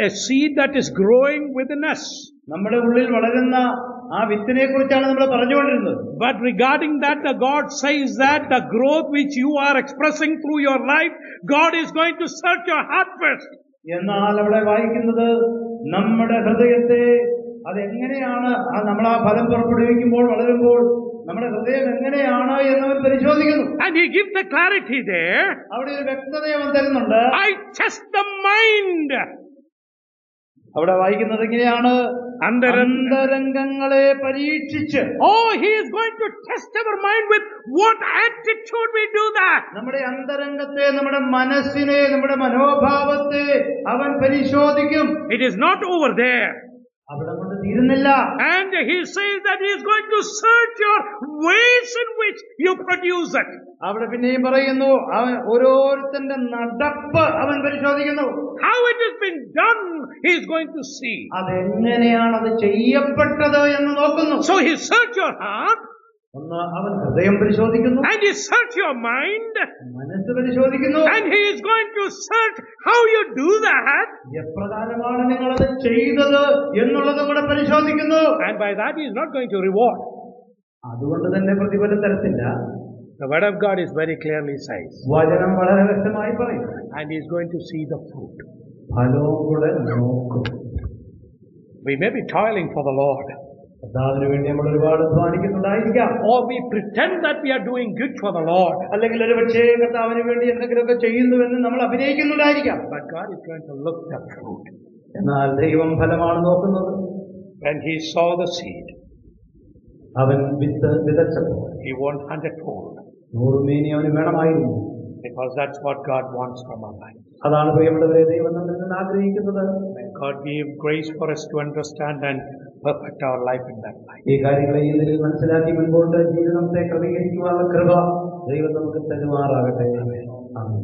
a seed that is growing within us. നമ്മുടെ ഉള്ളിൽ വളരുന്ന ആ വിത്തിനെ കുറിച്ചാണ് നമ്മൾ പറഞ്ഞുകൊണ്ടിരുന്നത്. But regarding that, the God says that the growth which you are expressing through your life, God is going to search your heart first. എന്നാൽ അവിടെ വായിക്കുന്നത് നമ്മുടെ ഹൃദയത്തെ അതെങ്ങനെയാണ് നമ്മൾ ആ ഫലം പുറപ്പെടുവിക്കുമ്പോൾ വളരുമ്പോൾ നമ്മുടെ ഹൃദയം എങ്ങനെയാണ് എന്നവൻ പരിശോധിക്കുന്നു. And he gives the clarity there. അവിടെ ഒരു വ്യക്തത അവൻ തരുന്നുണ്ട്. I test the mind. അവിടെ വായിക്കുന്നത് എങ്ങനെയാണ്? അന്തരംഗങ്ങളെ പരീക്ഷിച്ച്. Oh, he is going to test our mind with what attitude we do that. നമ്മുടെ അന്തരംഗത്തെ, നമ്മുടെ മനസ്സിനെ, നമ്മുടെ മനോഭാവത്തെ അവൻ പരിശോധിക്കും. It is not over there. അവിടെ കൊണ്ട് തീരുന്നില്ല. And he says that he is going to search your ways in which you produce it. അവിടെ പിന്നെയും പറയുന്നു, അവൻ ഓരോരുത്തന്റെ നടപ്പ് അവൻ പരിശോധിക്കുന്നു. How it has been done, he is going to see. അതെങ്ങനെയാണ് അത് ചെയ്യപ്പെട്ടത് എന്ന് നോക്കുന്നു. So he search your heart. ഒന്ന് അവൻ ഹൃദയം പരിശോധിക്കുന്നു. And he search your mind. മനസ്സ് പരിശോധിക്കുന്നു. And he is going to search how you do that. എപ്രകാരമാണ് നിങ്ങൾ അത് ചെയ്തത് എന്നുള്ളതും കൂടെ പരിശോധിക്കുന്നു. And by that he is not going to reward. അതുകൊണ്ട് തന്നെ പ്രതിഫലം തരത്തില്ല. The word of God is very clearly says, വചനം വളരെ വ്യക്തമായി പറയും, and he is going to see the fruit. ഫലവും കൂടെ നോക്കും. We may be toiling for the Lord, കർത്താവിന് വേണ്ടി നമ്മൾ ഒരുപാട് അധ്വാനിക്കുന്നുണ്ടായിരിക്കാം, or we pretend that we are doing good for the Lord, അല്ലെങ്കിൽ ഒരു പക്ഷേ കർത്താവിന് വേണ്ടി എന്തെങ്കിലുമൊക്കെ ചെയ്യുന്നുവെന്ന് നമ്മൾ അഭിനയിക്കുന്നുണ്ടായിരിക്കാം. but God is going to look the fruit. എന്നാൽ ദൈവം ഫലമാണ് നോക്കുന്നത്. When he saw the seed, അവൻ വിത്ത് വിതച്ചപ്പോൾ he wants 100-fold, 100 മേനി അവന് വേണമായിരുന്നു. because that's what God wants from our life. അതാണ് പ്രിയമുള്ളവരെ ദൈവം നമ്മിൽ നിന്ന് ആഗ്രഹിക്കുന്നത്. May God give grace for us to understand and perfect our life in that life. ഈ കാര്യങ്ങളെ ഈ നിലയിൽ മനസ്സിലാക്കി മുൻപോട്ട് ജീവിതത്തെ ക്രമീകരിക്കുവാനുള്ള കൃപ ദൈവം നമുക്ക് തരുമാറാകട്ടെ. ആമേൻ.